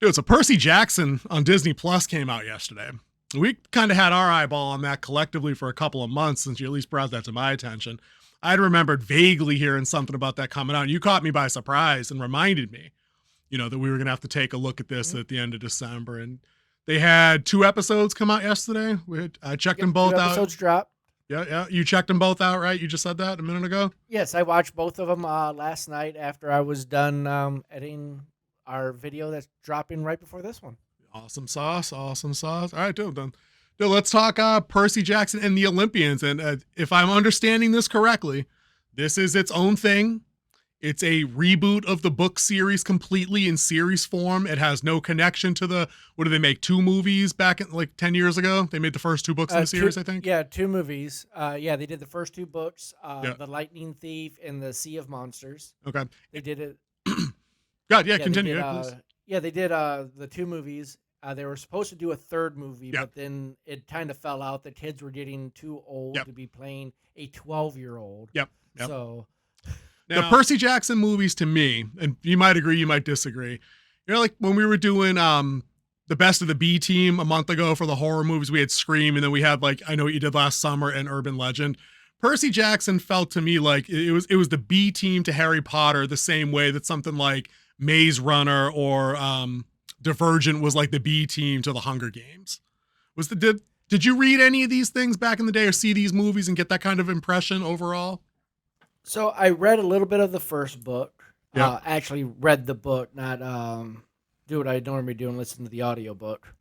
Dude, so Percy Jackson on Disney Plus came out yesterday. We kind of had our eyeball on that collectively for a couple of months since you at least brought that to my attention. I'd remembered vaguely hearing something about that coming out. And you caught me by surprise and reminded me, that we were going to have to take a look at this at the end of December. And they had 2 episodes come out yesterday. I checked them both 2 out. episodes dropped. Yeah. You checked them both out, right? You just said that a minute ago? Yes, I watched both of them last night after I was done editing our video that's dropping right before this one. Awesome sauce. All right, dude. Let's talk Percy Jackson and the Olympians. And if I'm understanding this correctly, this is its own thing. It's a reboot of the book series completely in series form. It has no connection to what did they make? 2 movies back in 10 years ago? They made the first 2 books in the series, I think. Yeah, 2 movies. They did the first 2 books, The Lightning Thief and The Sea of Monsters. Okay. They did it. God, continue. They did the 2 movies. They were supposed to do a 3rd movie, but then it kind of fell out. The kids were getting too old to be playing a 12-year-old. Yep. So now, the Percy Jackson movies, to me, and you might agree, you might disagree. Like when we were doing the Best of the B Team a month ago for the horror movies, we had Scream, and then we had I Know What You Did Last Summer and Urban Legend. Percy Jackson felt to me like it was the B Team to Harry Potter, the same way that something like Maze Runner or Divergent was like the B Team to the Hunger Games. Did you read any of these things back in the day or see these movies and get that kind of impression overall? So I read a little bit of the first book. Yeah. Actually read the book, not do what I normally do and listen to the audiobook.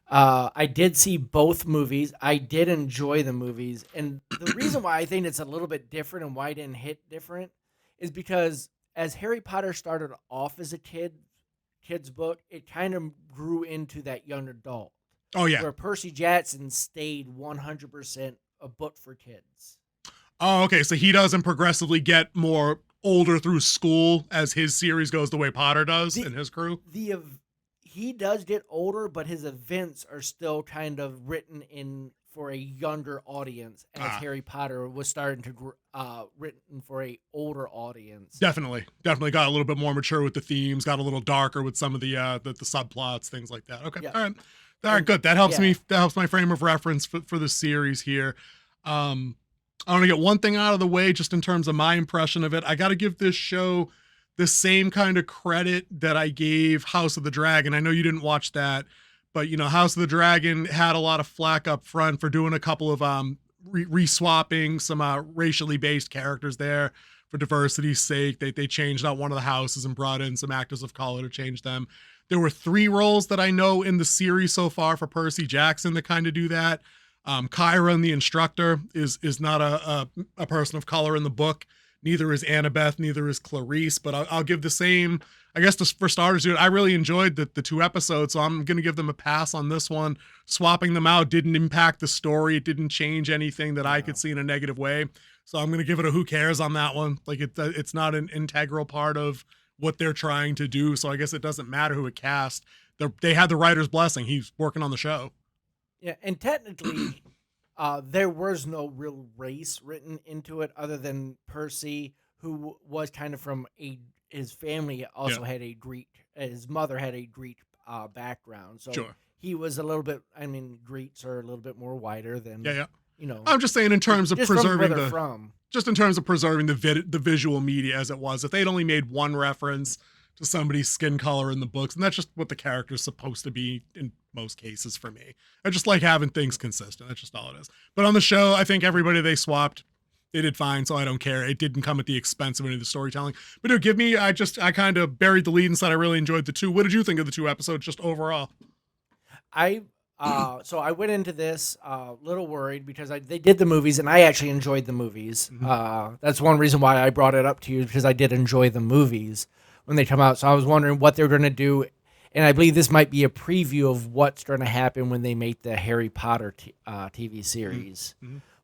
I did see both movies. I did enjoy the movies. And the reason why I think it's a little bit different and why it didn't hit different is because as Harry Potter started off as a kid's book, it kind of grew into that young adult. Oh, yeah. Where Percy Jackson stayed 100% a book for kids. Oh, okay. So he doesn't progressively get more older through school as his series goes the way Potter does and his crew? He does get older, but his events are still kind of written in for a younger audience as Harry Potter was starting to written for a older audience. Definitely got a little bit more mature with the themes, got a little darker with some of the subplots, things like that. Okay. Yeah. All right, good. That helps me. That helps my frame of reference for the series here. I want to get one thing out of the way just in terms of my impression of it. I got to give this show the same kind of credit that I gave House of the Dragon. I know you didn't watch that, but House of the Dragon had a lot of flack up front for doing a couple of re-swapping some racially based characters there for diversity's sake. They changed out one of the houses and brought in some actors of color to change them. There were 3 roles that I know in the series so far for Percy Jackson that kind of do that. Kyron, the instructor, is not a person of color in the book. Neither is Annabeth, neither is Clarice, but I'll give the same, I guess, for starters, dude, I really enjoyed the 2 episodes, so I'm going to give them a pass on this one. Swapping them out didn't impact the story. It didn't change anything that I could see in a negative way. So I'm going to give it a who cares on that one. It's not an integral part of what they're trying to do, so I guess it doesn't matter who it cast. They had the writer's blessing. He's working on the show. Yeah, and technically, there was no real race written into it other than Percy, who was kind of from his family also had a Greek, his mother had a Greek background. So he was a little bit, Greeks are a little bit more whiter than, I'm just saying in terms of preserving just in terms of preserving the visual media as it was. If they'd only made one reference to somebody's skin color in the books, and that's just what the character's supposed to be in most cases for me. I just like having things consistent. That's just all it is. But on the show, I think everybody they swapped, they did fine, so I don't care. It didn't come at the expense of any of the storytelling. But dude, I kind of buried the lead and said I really enjoyed the 2. What did you think of the 2 episodes just overall? So I went into this a little worried because they did the movies, and I actually enjoyed the movies. Mm-hmm. That's one reason why I brought it up to you, because I did enjoy the movies when they come out. So I was wondering what they're going to do. And I believe this might be a preview of what's going to happen when they make the Harry Potter TV series,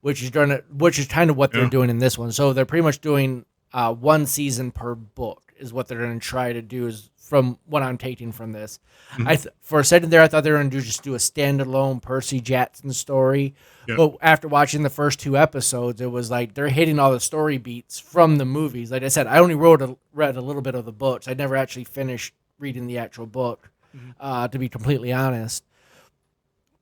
which is kind of what they're doing in this one. So they're pretty much doing 1 season per book is what they're going to try to do, is from what I'm taking from this. For a second there, I thought they were going to just do a standalone Percy Jackson story. Yep. But after watching the first 2 episodes, it was like they're hitting all the story beats from the movies. Like I said, I only read a little bit of the books. I never actually finished reading the actual book. Mhm. to be completely honest.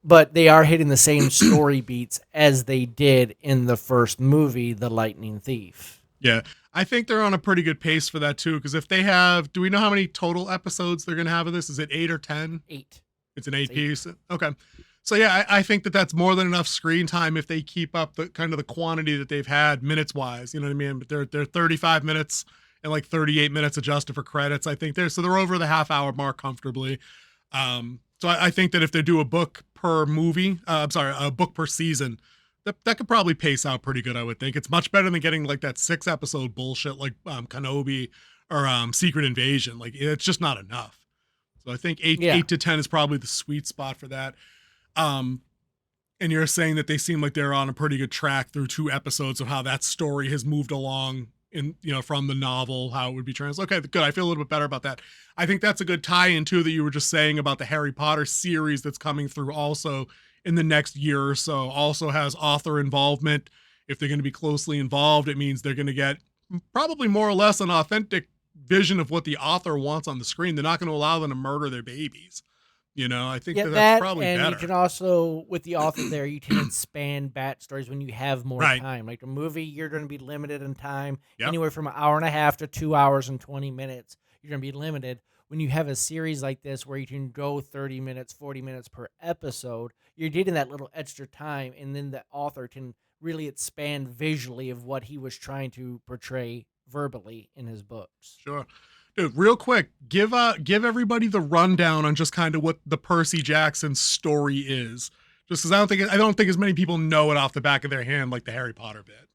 But they are hitting the same story beats as they did in the first movie, The Lightning Thief. Yeah. I think they're on a pretty good pace for that too. Because if they have, do we know how many total episodes they're going to have of this? Is it 8 or 10? 8. It's an 8 piece. Okay. So yeah, I think that that's more than enough screen time if they keep up the kind of the quantity that they've had minutes wise. You know what I mean? But they're 35 minutes and like 38 minutes adjusted for credits. I think they're over the half hour mark comfortably. So I think that if they do a book per movie, I'm sorry, a book per season, that could probably pace out pretty good. I would think it's much better than getting like that 6 episode bullshit like Kenobi or Secret Invasion. Like it's just not enough. So I think eight Yeah. 8 to 10 is probably the sweet spot for that. Um, and you're saying that they seem like they're on a pretty good track through 2 episodes of how that story has moved along in, from the novel, how it would be translated. Okay, good. I feel a little bit better about that. I think that's a good tie-in too that you were just saying about the Harry Potter series that's coming through also in the next year or so. Also has author involvement. If they're going to be closely involved, it means they're going to get probably more or less an authentic vision of what the author wants on the screen. They're not going to allow them to murder their babies. I think Yeah, that's that, probably and better. you can also, with the author there, you can expand backstories when you have more Right. time. Like a movie, you're going to be limited in time, Yep. anywhere from an hour and a half to 2 hours and 20 minutes. You're going to be limited. When you have a series like this where you can go 30 minutes, 40 minutes per episode, you're getting that little extra time, and then the author can really expand visually of what he was trying to portray verbally in his books. Sure. Dude, real quick, give everybody the rundown on just kind of what the Percy Jackson story is. Just because I don't think as many people know it off the back of their hand like the Harry Potter bit.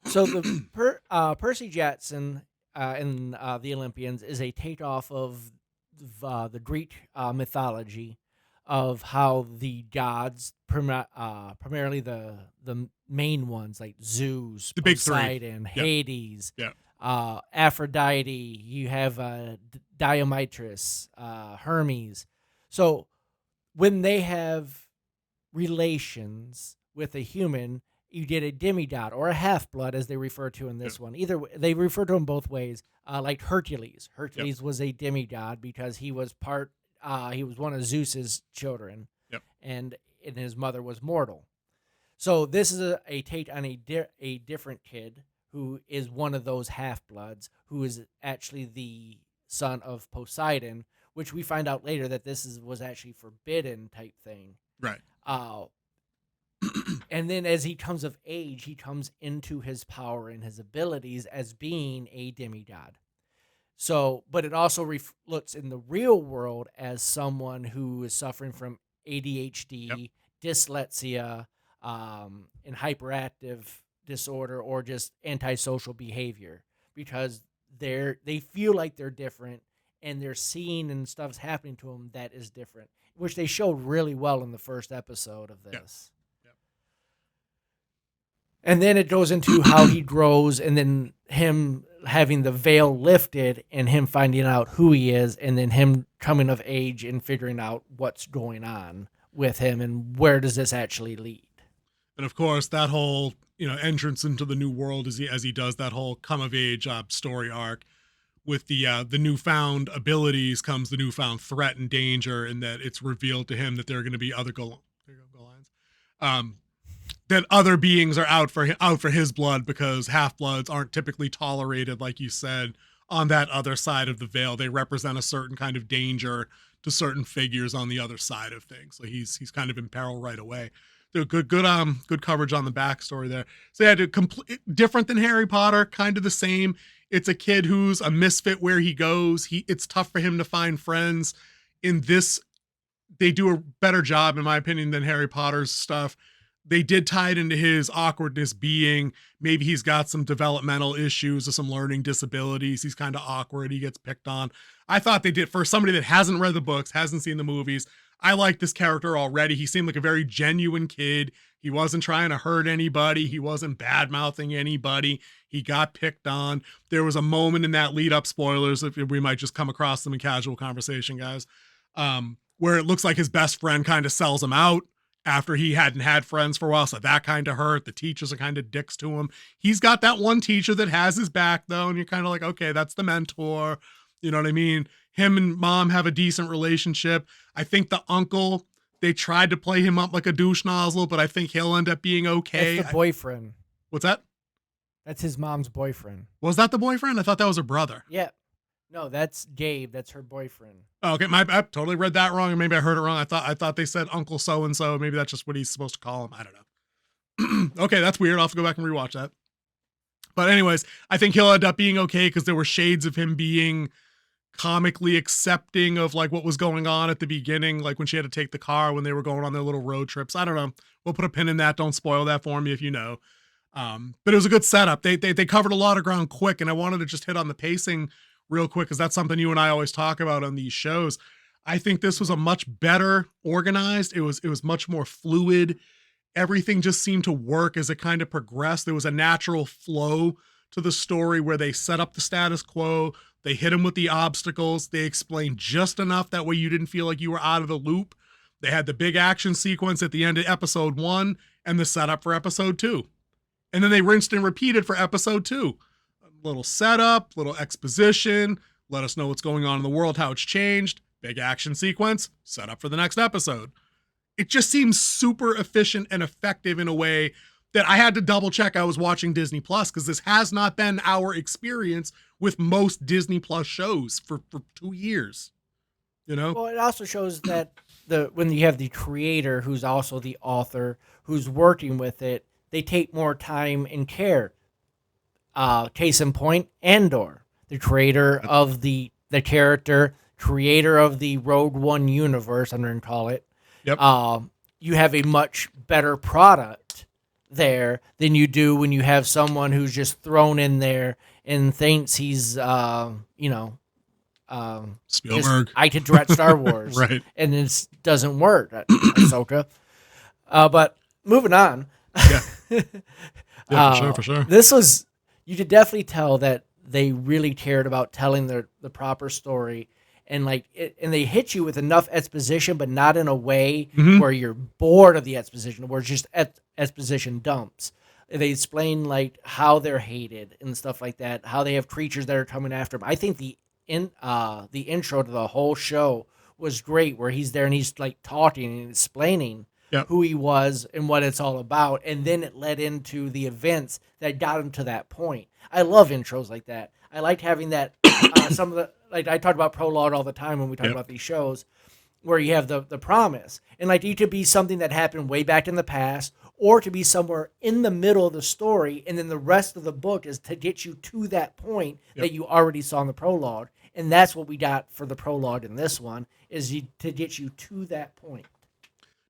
So the Percy Jackson in the Olympians is a takeoff of the Greek mythology of how the gods, primarily the main ones like Zeus, The big three. Poseidon, Yep. Hades, Yep. Aphrodite. You have Diomedes, Hermes. So when they have relations with a human, you get a demigod or a half-blood, as they refer to in this one. Either way, they refer to him both ways. Like Hercules. Hercules was a demigod because he was he was one of Zeus's children, and his mother was mortal. So this is a take on a different kid who is one of those half-bloods, who is actually the son of Poseidon, which we find out later that was actually forbidden type thing. Right. And then as he comes of age, he comes into his power and his abilities as being a demigod. So, but it also looks in the real world as someone who is suffering from ADHD, dyslexia, and hyperactive disorder, or just antisocial behavior, because they feel like they're different, and they're seeing and stuff's happening to them that is different, which they showed really well in the first episode of this. And then it goes into how he grows, and then him having the veil lifted and him finding out who he is, and then him coming of age and figuring out what's going on with him and where does this actually lead. And of course, that whole entrance into the new world as he does that whole come of age story arc with the newfound abilities comes the newfound threat and danger, and that it's revealed to him that there are going to be other that other beings are out for his blood, because half-bloods aren't typically tolerated, like you said, on that other side of the veil. They represent a certain kind of danger to certain figures on the other side of things. So he's kind of in peril right away. So good coverage on the backstory there. So yeah, different than Harry Potter, kind of the same. It's a kid who's a misfit where he goes. It's tough for him to find friends. In this, they do a better job, in my opinion, than Harry Potter's stuff. They did tie it into his awkwardness being maybe he's got some developmental issues or some learning disabilities. He's kind of awkward. He gets picked on. I thought they did, for somebody that hasn't read the books, hasn't seen the movies, I like this character already. He seemed like a very genuine kid. He wasn't trying to hurt anybody. He wasn't bad-mouthing anybody. He got picked on. There was a moment in that lead-up, spoilers, if we might just come across them in casual conversation, guys, where it looks like his best friend kind of sells him out after he hadn't had friends for a while. So that kind of hurt. The teachers are kind of dicks to him. He's got that one teacher that has his back, though, and you're kind of like, okay, that's the mentor. You know what I mean? Him and mom have a decent relationship. I think the uncle, they tried to play him up like a douche nozzle, but I think he'll end up being That's okay. the boyfriend. What's that? That's his mom's boyfriend. Was that the boyfriend? I thought that was her brother. Yeah. No, that's Gabe. That's her boyfriend. Oh, okay, I totally read that wrong, or maybe I heard it wrong. I thought they said Uncle so and so. Maybe that's just what he's supposed to call him. I don't know. Okay, that's weird. I'll have to go back and rewatch that. But anyways, I think he'll end up being okay because there were shades of him being comically accepting of like what was going on at the beginning, like when she had to take the car when they were going on their little road trips. I don't know. We'll put a pin in that. Don't spoil that for me if you know. But it was a good setup. They covered a lot of ground quick, and I wanted to just hit on the pacing real quick because that's something you and I always talk about on these shows. I think this was a much better organized. It was much more fluid. Everything just seemed to work as it kind of progressed. There was a natural flow to the story where they set up the status quo, they hit him with the obstacles, they explained just enough that way you didn't feel like you were out of the loop. They had the big action sequence at the end of episode 1 and the setup for episode 2. And then they rinsed and repeated for episode 2. A little setup, little exposition, let us know what's going on in the world, how it's changed, big action sequence, set up for the next episode. It just seems super efficient and effective in a way that I had to double check I was watching Disney Plus, because this has not been our experience with most Disney Plus shows for 2 years. You know? Well, it also shows that when you have the creator who's also the author who's working with it, they take more time and care. Case in point, Andor, the creator of the character, creator of the Rogue One universe, I'm going to call it. Yep. You have a much better product there than you do when you have someone who's just thrown in there and thinks he's, Spielberg. I could direct Star Wars. Right. And it doesn't work, Ahsoka. But moving on. Yeah, for sure. This was, you could definitely tell that they really cared about telling the proper story. And and they hit you with enough exposition, but not in a way where you're bored of the exposition, where it's just exposition dumps. They explain like how they're hated and stuff like that, how they have creatures that are coming after them. I think the intro to the whole show was great, where he's there and he's like talking and explaining who he was and what it's all about, and then it led into the events that got him to that point. I love intros like that. I liked having that. Some of the, like I talk about prologue all the time when we talk about these shows, where you have the promise, and like it could be something that happened way back in the past, or to be somewhere in the middle of the story, and then the rest of the book is to get you to that point that you already saw in the prologue, and that's what we got for the prologue in this one, is to get you to that point.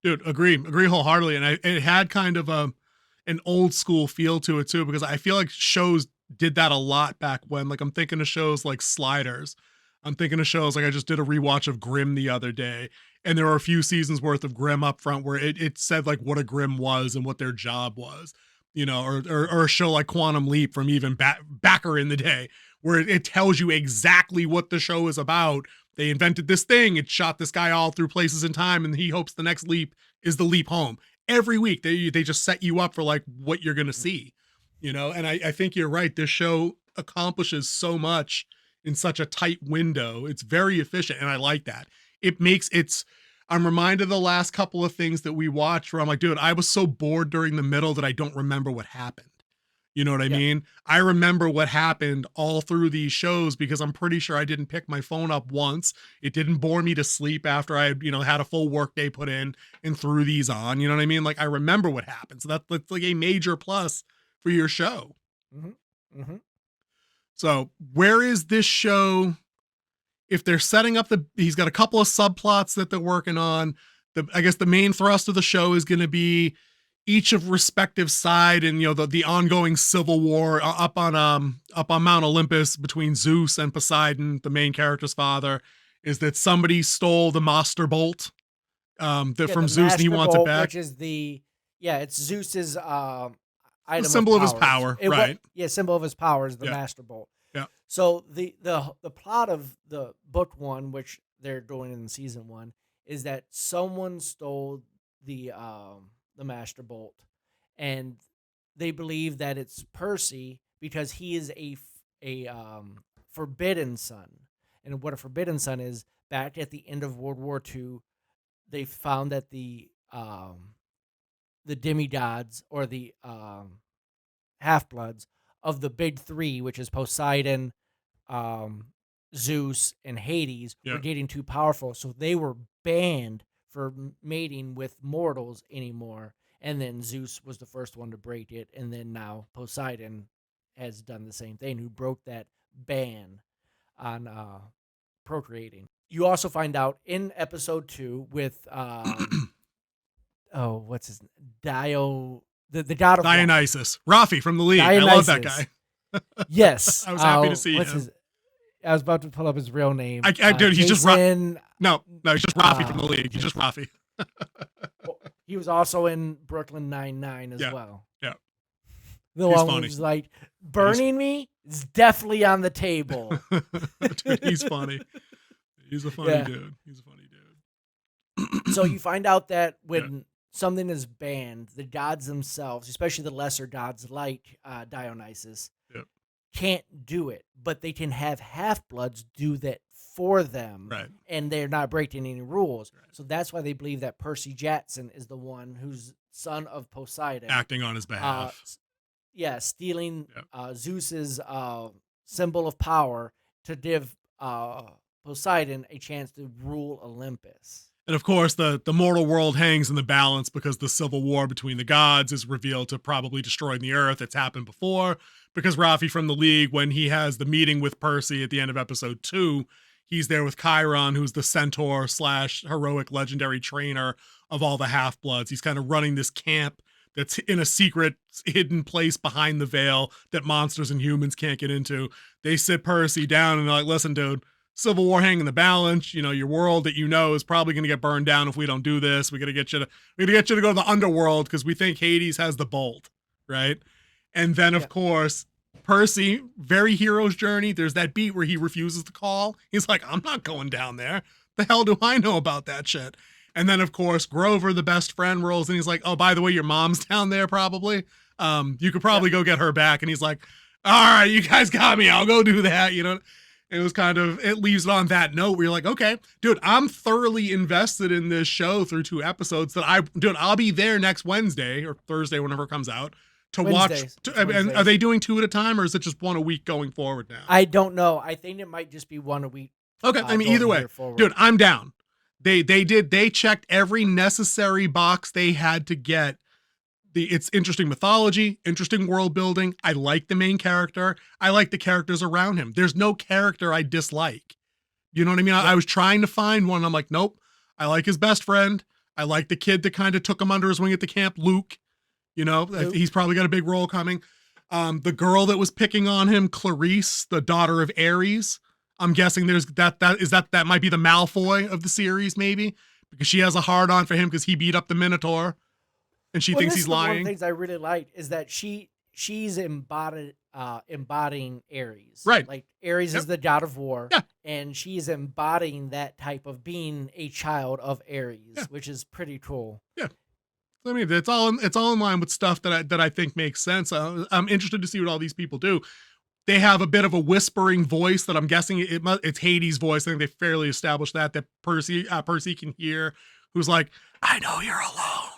Dude, agree wholeheartedly, and it had kind of an old school feel to it too, because I feel like shows did that a lot back when. Like I'm thinking of shows like Sliders. I'm thinking of shows like I just did a rewatch of Grimm the other day, and there were a few seasons worth of Grimm up front where it said like what a Grimm was and what their job was, you know, or a show like Quantum Leap from even backer in the day, where it tells you exactly what the show is about. They invented this thing, it shot this guy all through places in time, and he hopes the next leap is the leap home. Every week they just set you up for like what you're gonna see, you know. And I think you're right. This show accomplishes so much in such a tight window. It's very efficient, and I like that. I'm reminded of the last couple of things that we watched where I'm like, dude, I was so bored during the middle that I don't remember what happened. You know what I mean? I remember what happened all through these shows because I'm pretty sure I didn't pick my phone up once. It didn't bore me to sleep after I, had a full work day put in and threw these on. You know what I mean? Like I remember what happened. So that's like a major plus for your show. Mm-hmm. Mm-hmm. So where is this show? If they're setting up he's got a couple of subplots that they're working on. I guess the main thrust of the show is going to be each of respective side, and the ongoing civil war up on Mount Olympus between Zeus and Poseidon, the main character's father, is that somebody stole the Master Bolt from Zeus, and he wants it back. Which is it's Zeus's item, the symbol of his power, right? Symbol of his power is the Master Bolt. Yeah. So the plot of the book 1, which they're doing in season 1, is that someone stole the Master Bolt, and they believe that it's Percy because he is a forbidden son, And what a Forbidden Son is, back at the end of World War II, they found that the demigods, or the half-bloods of the big three, which is Poseidon, um, Zeus, and Hades, Yeah. were getting too powerful, so they were banned for mating with mortals anymore. And then Zeus was the first one to break it, and then now Poseidon has done the same thing, who broke that ban on procreating. You also find out in episode 2 with oh, what's his Dio, the god of water. Dionysus, Rafi from the League. I love that guy. Yes, I was happy to see him. I was about to pull up his real name. Dude, he's just Jason. No, he's just Rafi from the League. He's just Rafi. He was also in Brooklyn Nine-Nine as well. Yeah. The one who's like, burning me is definitely on the table. Dude, he's funny. He's a funny dude. He's a funny dude. So you find out that when something is banned, the gods themselves, especially the lesser gods like Dionysus, can't do it, but they can have half-bloods do that for them, and they're not breaking any rules. So that's why they believe that Percy Jackson is the one who's son of Poseidon, acting on his behalf. Stealing Zeus's symbol of power to give Poseidon a chance to rule Olympus. And of course, the mortal world hangs in the balance because the civil war between the gods is revealed to probably destroy the earth. It's happened before, because Rafi from the League, when he has the meeting with Percy at the end of episode 2, he's there with Chiron, who's the centaur / heroic legendary trainer of all the half-bloods. He's kind of running this camp that's in a secret hidden place behind the veil that monsters and humans can't get into. They sit Percy down and they're like, listen, dude, civil war hanging in the balance. You know, your world that you know is probably going to get burned down if we don't do this. We got to get you to go to the underworld because we think Hades has the bolt, right? And then, of course, Percy, very hero's journey. There's that beat where he refuses to call. He's like, I'm not going down there. The hell do I know about that shit? And then, of course, Grover, the best friend, rolls and he's like, oh, by the way, your mom's down there probably. You could probably go get her back. And he's like, all right, you guys got me. I'll go do that. You know, it was kind of, it leaves it on that note where you're like, okay, dude, I'm thoroughly invested in this show through 2 episodes I'll be there next Wednesday or Thursday, whenever it comes out, to watch. And are they doing 2 at a time, or is it just 1 a week going forward now? I don't know. I think it might just be 1 a week. Okay. I mean, either way, dude, I'm down. They checked every necessary box they had to get. It's interesting mythology, interesting world building. I like the main character. I like the characters around him. There's no character I dislike. You know what I mean? I was trying to find one. I'm like, nope. I like his best friend. I like the kid that kind of took him under his wing at the camp, Luke. You know, he's probably got a big role coming. The girl that was picking on him, Clarice, the daughter of Ares. I'm guessing there's that might be the Malfoy of the series, maybe, because she has a hard on for him because he beat up the Minotaur. And she thinks he's lying. One of the things I really like is that she's embodying Ares. Right. Like Ares is the god of war. Yeah. And she's embodying that type of being a child of Ares, which is pretty cool. Yeah. I mean, it's all in line with stuff that I think makes sense. I'm interested to see what all these people do. They have a bit of a whispering voice that I'm guessing it's Hades' voice. I think they fairly established that Percy can hear, who's like, I know you're alone.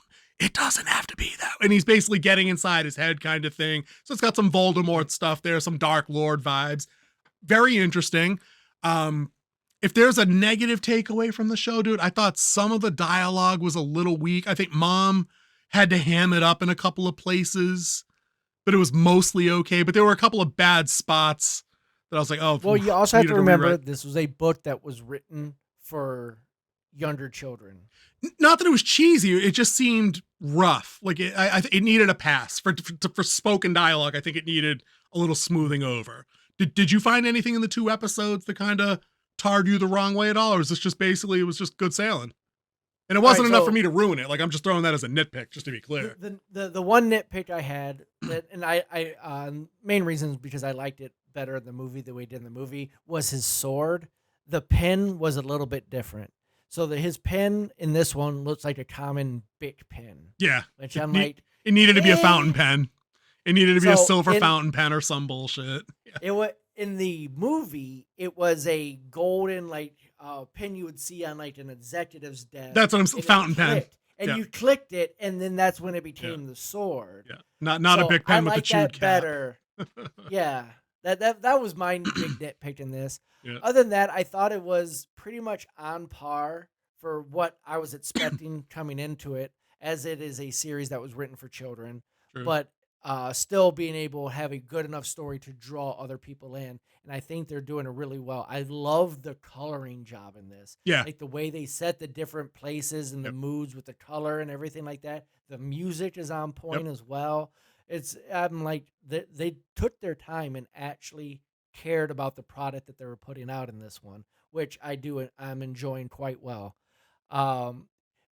It doesn't have to be that. And he's basically getting inside his head kind of thing. So it's got some Voldemort stuff there, some Dark Lord vibes. Very interesting. If there's a negative takeaway from the show, dude, I thought some of the dialogue was a little weak. I think Mom had to ham it up in a couple of places, but it was mostly okay. But there were a couple of bad spots that I was like, oh. Well, you also have to remember this was a book that was written for younger children. Not that it was cheesy, it just seemed rough. Like it needed a pass for spoken dialogue. I think it needed a little smoothing over. Did you find anything in the 2 episodes that kind of tarred you the wrong way at all, or is this just basically it was just good sailing? And it wasn't enough for me to ruin it. Like, I'm just throwing that as a nitpick, just to be clear. The one nitpick I had, and I main reason is because I liked it better in the movie the way he did in the movie, was his sword. The pen was a little bit different. So his pen in this one looks like a common Bic pen. Yeah. Which I'm like... It needed to be a fountain pen. It needed to be a silver fountain pen or some bullshit. Yeah. in the movie, it was a golden pen you would see on like an executive's desk. That's what I'm And fountain pen. And Yeah. you clicked it, and then that's when it became the sword. Yeah. Not a So big I pen with the like chewed that cap. better. Yeah, that was my big nitpick in this. Yeah. Other than that, I thought it was pretty much on par for what I was expecting coming into it, as it is a series that was written for children, True. but still being able to have a good enough story to draw other people in. And I think they're doing it really well. I love the coloring job in this. Yeah. Like the way they set the different places and the moods with the color and everything like that. The music is on point as well. I'm like they took their time and actually cared about the product that they were putting out in this one, which I'm enjoying quite well. Um,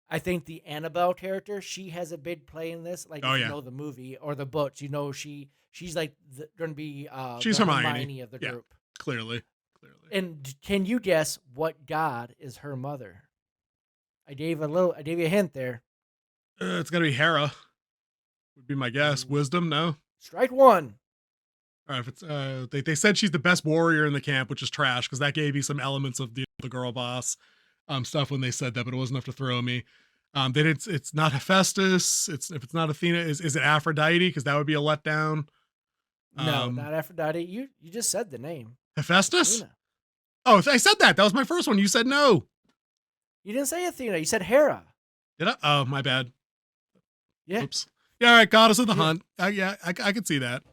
I think the Annabelle character, she has a big play in this. Like, if you know the movie or the books, she's like going to be she's the Hermione of the group. Clearly. And can you guess what god is her mother? I gave you a hint there. It's got to be Hera. Would be my guess. Wisdom, no. Strike one. All right, if it's they said she's the best warrior in the camp, which is trash because that gave me some elements of the girl boss stuff when they said that, but it wasn't enough to throw me. Then it's not Hephaestus. If it's not Athena, is it Aphrodite? Because that would be a letdown. No, not Aphrodite. You just said the name. Hephaestus. Athena. Oh, I said that. That was my first one. You said no. You didn't say Athena. You said Hera. Did I? Oh, my bad. Yeah. Oops. Yeah. All right. Goddess of the hunt. I could see that.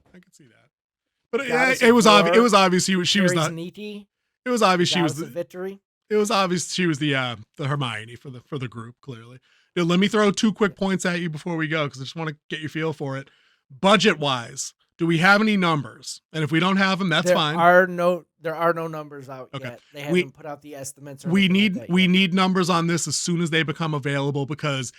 But it was obvious. It was obvious she was not. It was obvious she was the victory. It was obvious she was the Hermione for the group. Clearly. Now, let me throw 2 quick points at you before we go because I just want to get your feel for it. Budget wise, do we have any numbers? And if we don't have them, that's fine. There are no numbers out yet. They haven't put out the estimates. We need numbers on this as soon as they become available because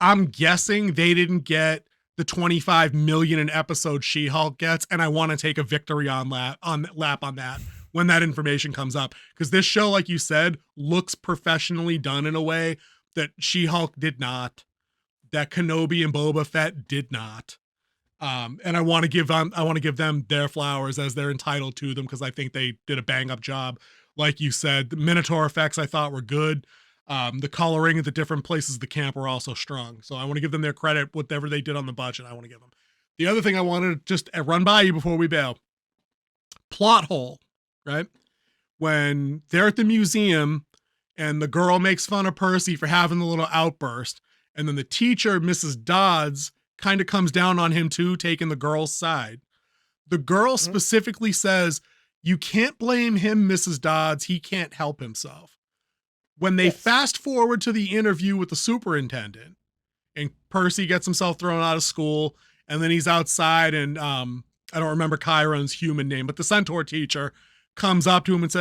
I'm guessing they didn't get the 25 million an episode She-Hulk gets, and I want to take a victory lap on that when that information comes up. Because this show, like you said, looks professionally done in a way that She-Hulk did not, that Kenobi and Boba Fett did not. And I want to give them their flowers as they're entitled to them because I think they did a bang up job. Like you said, the Minotaur effects I thought were good. The coloring at the different places of the camp were also strong. So I want to give them their credit, whatever they did on the budget, I want to give them. The other thing I wanted to just run by you before we bail. Plot hole, right? When they're at the museum and the girl makes fun of Percy for having the little outburst, and then the teacher, Mrs. Dodds, kind of comes down on him too, taking the girl's side. The girl specifically says, "You can't blame him, Mrs. Dodds. He can't help himself." When they fast forward to the interview with the superintendent and Percy gets himself thrown out of school and then he's outside and I don't remember Chiron's human name, but the centaur teacher comes up to him and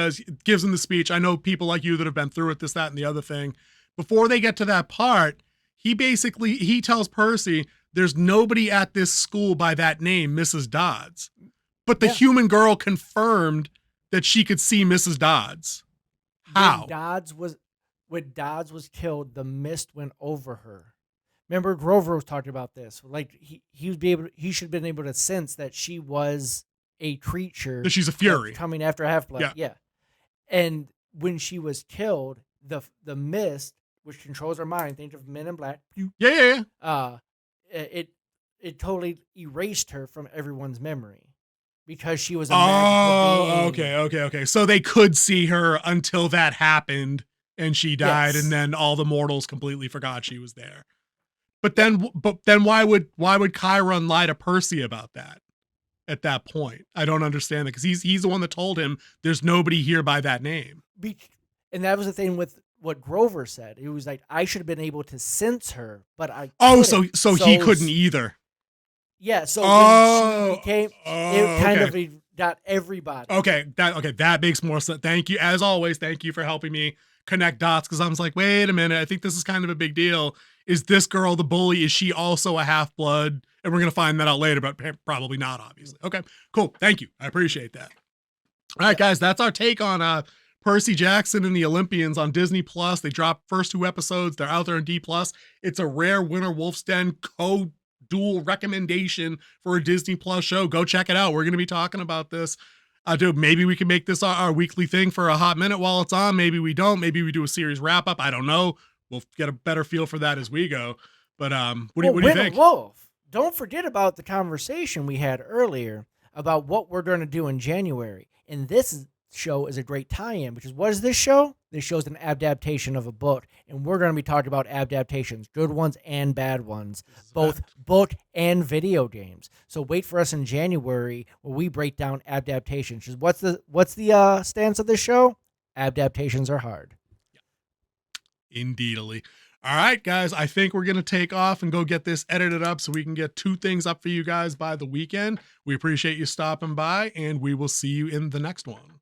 gives him the speech. I know people like you that have been through it, this, that, and the other thing. Before they get to that part, he tells Percy there's nobody at this school by that name, Mrs. Dodds. But the human girl confirmed that she could see Mrs. Dodds. How? When Dodds was killed, the mist went over her. Remember, Grover was talking about this. Like he should have been able to sense that she was a creature. That she's a fury coming after Half-Blood. Yeah. And when she was killed, the mist, which controls her mind, think of Men in Black. Yeah. It totally erased her from everyone's memory. Because she was a magical being. Okay. So they could see her until that happened and she died, and then all the mortals completely forgot she was there. But then why would Chiron lie to Percy about that at that point? I don't understand that because he's the one that told him there's nobody here by that name. And that was the thing with what Grover said. He was like, I should have been able to sense her, but I couldn't. So he couldn't either. Yeah, so when she became, it kind of got everybody. Okay, that makes more sense. Thank you, as always. Thank you for helping me connect dots because I was like, wait a minute, I think this is kind of a big deal. Is this girl the bully? Is she also a half-blood? And we're gonna find that out later, but probably not, obviously. Okay, cool. Thank you. I appreciate that. All right, guys, that's our take on Percy Jackson and the Olympians on Disney Plus. They dropped first 2 episodes. They're out there on D Plus. It's a rare Winter Wolf's Den dual recommendation for a Disney Plus show. Go check it out. We're going to be talking about this Dude, maybe we can make this our weekly thing for a hot minute while it's on. Maybe we don't. Maybe we do a series wrap up. I don't know. We'll get a better feel for that as we go. But what do you think? Wolf, don't forget about the conversation we had earlier about what we're going to do in January. And this show is a great tie-in, because what is this show? This show's an adaptation of a book, and we're going to be talking about adaptations, good ones and bad ones, both book and video games. So wait for us in January where we break down adaptations. What's the stance of this show? Adaptations are hard. Indeedly. All right, guys, I think we're going to take off and go get this edited up so we can get 2 things up for you guys by the weekend. We appreciate you stopping by, and we will see you in the next one.